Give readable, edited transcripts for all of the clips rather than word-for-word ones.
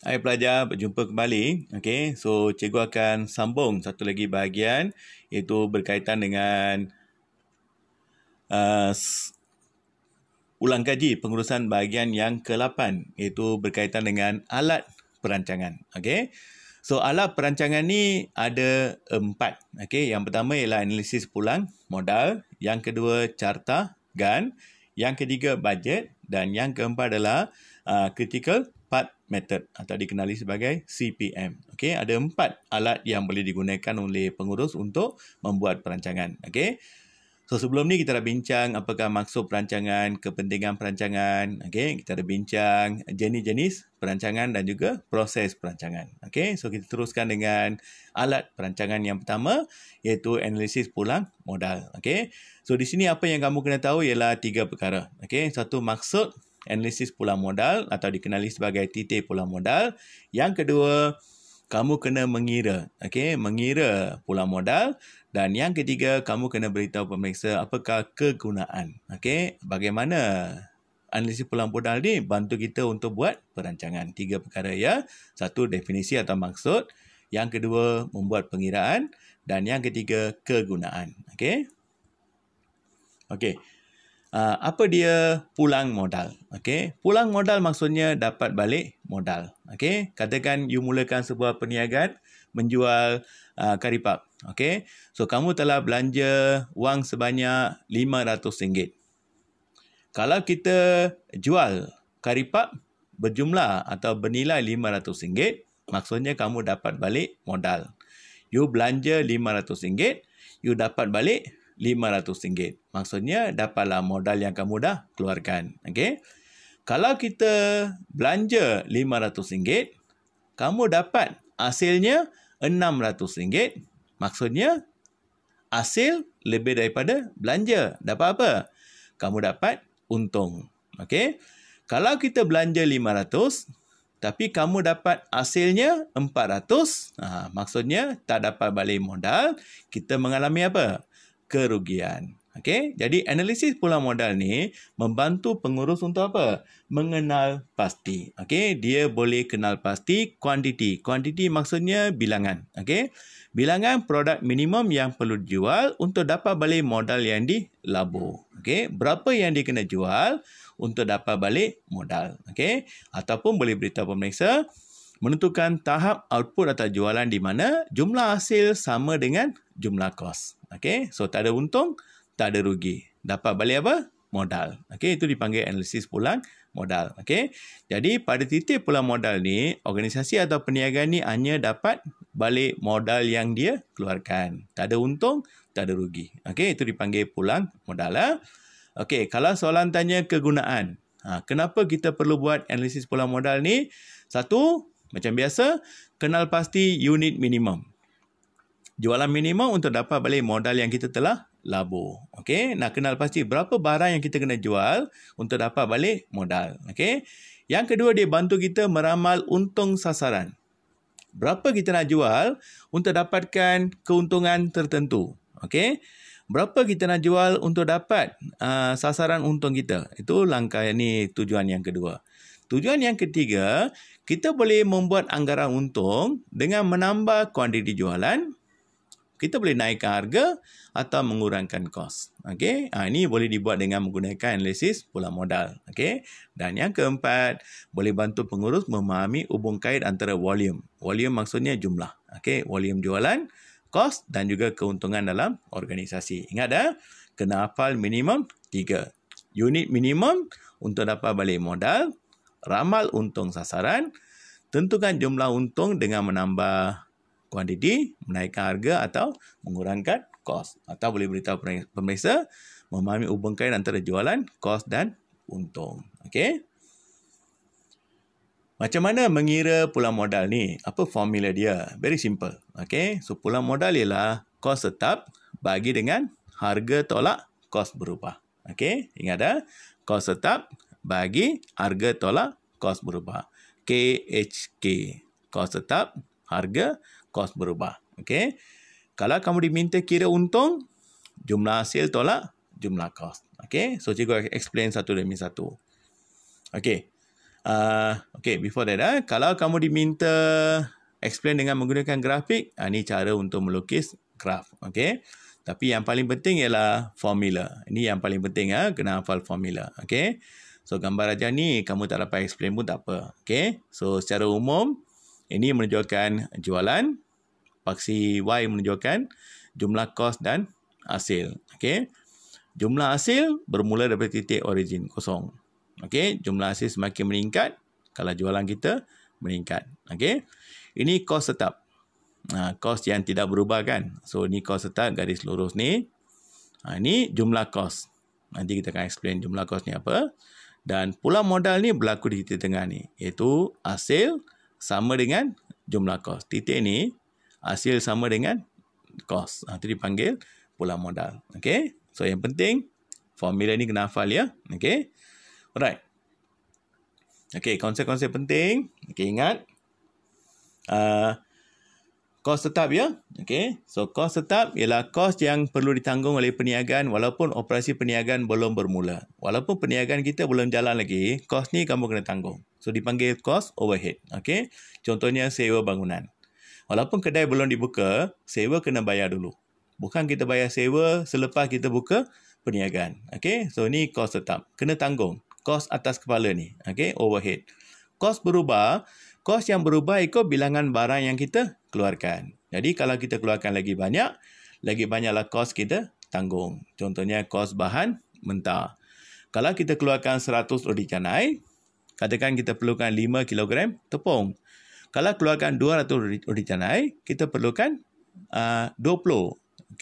Hai pelajar, berjumpa kembali. Okey, so cikgu akan sambung satu lagi bahagian iaitu berkaitan dengan ulang kaji pengurusan bahagian yang ke-8 iaitu berkaitan dengan alat perancangan. Okey. So alat perancangan ni ada 4. Okey, yang pertama ialah analisis pulang modal, yang kedua carta GAN, yang ketiga bajet dan yang keempat adalah critical path method atau dikenali sebagai CPM. Okey, ada 4 alat yang boleh digunakan oleh pengurus untuk membuat perancangan. Okey. So sebelum ni kita dah bincang apakah maksud perancangan, kepentingan perancangan, okey, kita dah bincang jenis-jenis perancangan dan juga proses perancangan. Okey, so kita teruskan dengan alat perancangan yang pertama iaitu analisis pulang modal. Okey. So di sini apa yang kamu kena tahu ialah 3 perkara. Okey, satu maksud analisis pulang modal atau dikenali sebagai titik pulang modal. Yang kedua, kamu kena mengira, okey, mengira pulang modal. Dan yang ketiga, kamu kena beritahu pemeriksa apakah kegunaan. Okey, bagaimana analisis pulang modal ni bantu kita untuk buat perancangan. 3 perkara ya. Satu, definisi atau maksud. Yang kedua, membuat pengiraan. Dan yang ketiga, kegunaan. Okey. Okey. Apa dia pulang modal? Okey, pulang modal maksudnya dapat balik modal. Okey, katakan you mulakan sebuah perniagaan menjual kari pap. Okey, so kamu telah belanja wang sebanyak RM500. Kalau kita jual kari pap berjumlah atau bernilai RM500, maksudnya kamu dapat balik modal. You belanja RM500, you dapat balik RM500. Maksudnya dapatlah modal yang kamu dah keluarkan. Okey. Kalau kita belanja RM500, kamu dapat hasilnya RM600. Maksudnya hasil lebih daripada belanja. Dapat apa? Kamu dapat untung. Okey. Kalau kita belanja RM500 tapi kamu dapat hasilnya RM400, maksudnya tak dapat balik modal, kita mengalami apa? Kerugian. Okey, jadi analisis pulang modal ni membantu pengurus untuk apa? Mengenal pasti. Okey, dia boleh kenal pasti kuantiti. Kuantiti maksudnya bilangan. Okey, bilangan produk minimum yang perlu dijual untuk dapat balik modal yang dilabur. Okey, berapa yang dia kena jual untuk dapat balik modal. Okey, ataupun boleh beritahu pemeriksa menentukan tahap output atau jualan di mana jumlah hasil sama dengan jumlah kos. Okey, so tak ada untung, tak ada rugi. Dapat balik apa? Modal. Okey, itu dipanggil analisis pulang modal. Okey, jadi pada titik pulang modal ni, organisasi atau perniagaan ni hanya dapat balik modal yang dia keluarkan. Tak ada untung, tak ada rugi. Okey, itu dipanggil pulang modal. Okey, kalau soalan tanya kegunaan. Kenapa kita perlu buat analisis pulang modal ni? Satu, macam biasa, kenal pasti unit minimum. Jualan minimum untuk dapat balik modal yang kita telah labur. Okey, nak kenal pasti berapa barang yang kita kena jual untuk dapat balik modal. Okey. Yang kedua, dia bantu kita meramal untung sasaran. Berapa kita nak jual untuk dapatkan keuntungan tertentu. Okey. Berapa kita nak jual untuk dapat sasaran untung kita. Itu langkah ni, tujuan yang kedua. Tujuan yang ketiga, kita boleh membuat anggaran untung dengan menambah kuantiti jualan. Kita boleh naikkan harga atau mengurangkan kos. Okey, ini boleh dibuat dengan menggunakan analisis pulang modal. Okey, dan yang keempat, boleh bantu pengurus memahami hubung kait antara volume. Volume maksudnya jumlah. Okey, volume jualan, kos dan juga keuntungan dalam organisasi. Ingat kena hafal minimum 3. Unit minimum untuk dapat balik modal, ramal untung sasaran, tentukan jumlah untung dengan menambah kuantiti, menaikkan harga atau mengurangkan kos. Atau boleh beritahu pemeriksa memahami hubung kait antara jualan, kos dan untung. Okey. Macam mana mengira pulang modal ni? Apa formula dia? Very simple. Okey. So pulang modal ialah kos tetap bagi dengan harga tolak kos berubah. Okey. Ingat kos tetap bagi harga tolak kos berubah. KHK. Kos tetap, harga, kos berubah. Okey. Kalau kamu diminta kira untung, jumlah hasil tolak jumlah kos. Okey. So cikgu explain satu demi satu. Okey. Okay, before that, kalau kamu diminta explain dengan menggunakan grafik, ini cara untuk melukis graf. Okay. Tapi yang paling penting ialah formula. Ini yang paling penting, kena hafal formula. Okay. So, gambar aja ni kamu tak dapat explain pun tak apa. Okay. So, secara umum, ini menunjukkan jualan. Paksi Y menunjukkan jumlah kos dan hasil. Okay. Jumlah hasil bermula daripada titik origin kosong. Okay. Jumlah hasil semakin meningkat kalau jualan kita meningkat. Okay. Ini kos tetap. Kos yang tidak berubah kan. So, ini kos tetap garis lurus ni. Ini jumlah kos. Nanti kita akan explain jumlah kos ni apa. Dan pulang modal ni berlaku di titik tengah ni. Iaitu hasil sama dengan jumlah kos. Titik ni hasil sama dengan kos. Itu dipanggil pulang modal. Okay. So, yang penting formula ni kena hafal ya. Okay. Alright. Okay, konsep-konsep penting. Okay, ingat. Kos tetap ya. Okay. So, kos tetap ialah kos yang perlu ditanggung oleh perniagaan walaupun operasi perniagaan belum bermula. Walaupun perniagaan kita belum jalan lagi, kos ni kamu kena tanggung. So, dipanggil kos overhead. Okay. Contohnya sewa bangunan. Walaupun kedai belum dibuka, sewa kena bayar dulu. Bukan kita bayar sewa selepas kita buka perniagaan. Okay. So, ni kos tetap. Kena tanggung. Kos atas kepala ni. Okay. Overhead. Kos berubah. Kos yang berubah ikut bilangan barang yang kita keluarkan. Jadi, kalau kita keluarkan lagi banyaklah kos kita tanggung. Contohnya, kos bahan mentah. Kalau kita keluarkan 100 roti canai, katakan kita perlukan 5 kg tepung. Kalau keluarkan 200 roti canai, kita perlukan 20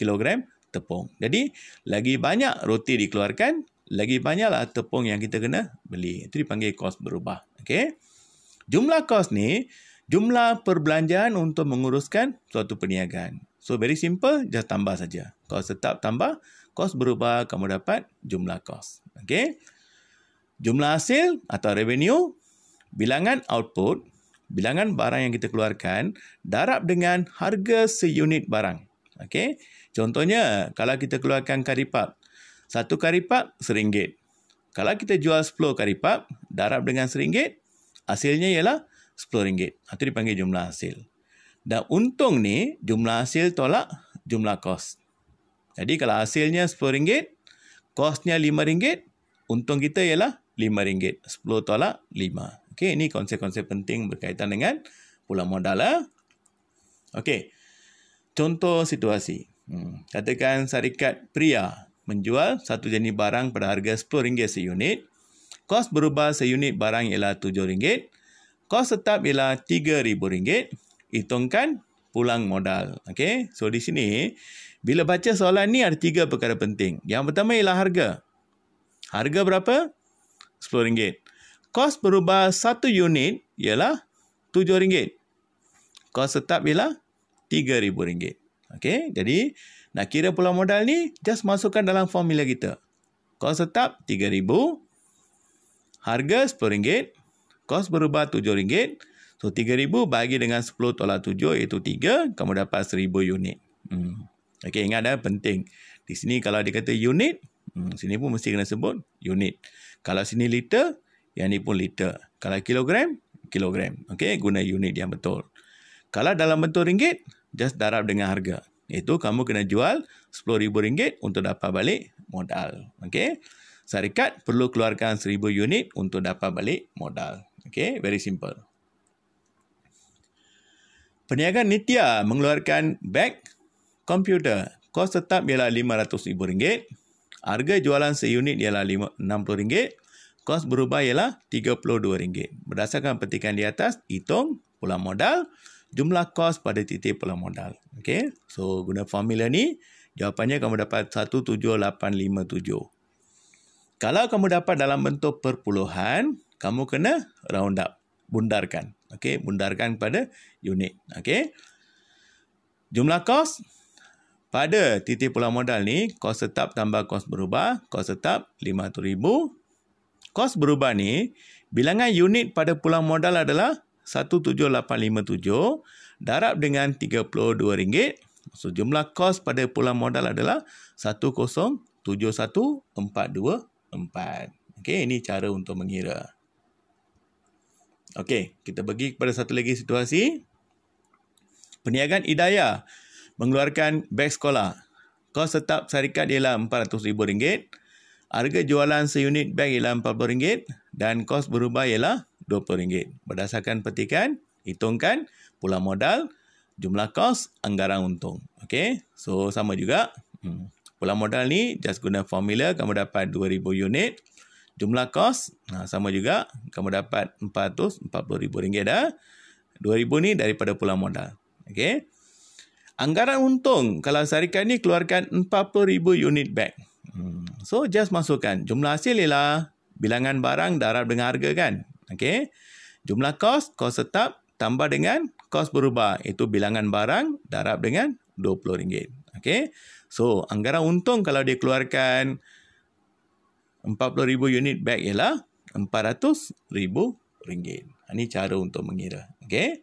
kg tepung. Jadi, lagi banyak roti dikeluarkan, lagi banyaklah tepung yang kita kena beli. Itu dipanggil kos berubah. Okay. Jumlah kos ni, jumlah perbelanjaan untuk menguruskan suatu perniagaan. So, very simple, just tambah saja. Kos tetap tambah, kos berubah, kamu dapat jumlah kos. Okay. Jumlah hasil atau revenue, bilangan output, bilangan barang yang kita keluarkan, darab dengan harga seunit barang. Okay. Contohnya, kalau kita keluarkan karipap, satu karipap RM1. Kalau kita jual 10 karipap, darab dengan RM1, hasilnya ialah RM10. Itu dipanggil jumlah hasil. Dan untung ni, jumlah hasil tolak jumlah kos. Jadi kalau hasilnya RM10, kosnya RM5, untung kita ialah RM5. 10 tolak 5. Okey, ini konsep-konsep penting berkaitan dengan pulang modal. Okey, contoh situasi. Katakan syarikat Pria menjual satu jenis barang pada harga RM10 seunit. Kos berubah seunit barang ialah RM7. Kos tetap ialah RM3,000. Hitungkan pulang modal. Okey. So di sini bila baca soalan ni ada 3 perkara penting. Yang pertama ialah harga. Harga berapa? RM10. Kos berubah satu unit ialah RM7. Kos tetap ialah RM3,000. Okey. Jadi nak kira pulang modal ni just masukkan dalam formula kita. Kos tetap RM3,000. Harga RM10, kos berubah RM7. So, RM3,000 bagi dengan 10 tolak 7 iaitu 3, kamu dapat 1,000 unit. Okey, ingat penting. Di sini kalau dia kata unit, sini pun mesti kena sebut unit. Kalau sini liter, yang ni pun liter. Kalau kilogram, kilogram. Okey, guna unit yang betul. Kalau dalam bentuk ringgit, just darab dengan harga. Iaitu kamu kena jual RM10,000 untuk dapat balik modal. Okey. Syarikat perlu keluarkan 1,000 unit untuk dapat balik modal. Okay, very simple. Perniagaan Nitya mengeluarkan beg komputer. Kos tetap ialah RM500,000. Harga jualan seunit ialah RM60. Kos berubah ialah RM32. Berdasarkan petikan di atas, hitung pulang modal, jumlah kos pada titik pulang modal. Okay, so guna formula ni, jawapannya kamu dapat 17857. Kalau kamu dapat dalam bentuk perpuluhan, kamu kena round up, bundarkan. Okey, bundarkan pada unit. Okey. Jumlah kos pada titik pulang modal ni, kos tetap tambah kos berubah, kos tetap RM500,000. Kos berubah ni, bilangan unit pada pulang modal adalah 17857 darab dengan RM32. So, jumlah kos pada pulang modal adalah 1071424. Okey, ini cara untuk mengira. Okey, kita pergi kepada satu lagi situasi. Perniagaan Hidayah mengeluarkan beg sekolah. Kos tetap syarikat ialah RM400,000. Harga jualan seunit beg ialah RM40 dan kos berubah ialah RM20. Berdasarkan petikan, hitungkan pula modal, jumlah kos, anggaran untung. Okey, so sama juga. Pula modal ni just guna formula, kamu dapat 2,000 unit. Jumlah kos sama juga, kamu dapat RM440,000 dah. 2,000 ni daripada pula modal. Okey. Anggaran untung kalau syarikat ni keluarkan 40,000 unit beg. So just masukkan jumlah hasil ialah bilangan barang darab dengan harga kan. Okey. Jumlah kos tetap tambah dengan kos berubah, itu bilangan barang darab dengan RM20. Okey. So anggaran untung kalau dia keluarkan 40,000 unit beg ialah RM400,000. Ini cara untuk mengira. Okey.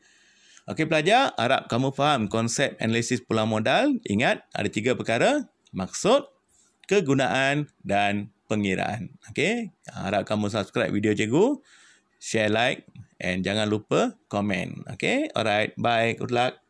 Okey pelajar, harap kamu faham konsep analisis pula modal. Ingat, ada 3 perkara: maksud, kegunaan dan pengiraan. Okey, harap kamu subscribe video cikgu, share, like and jangan lupa komen. Okey, alright, bye, good luck.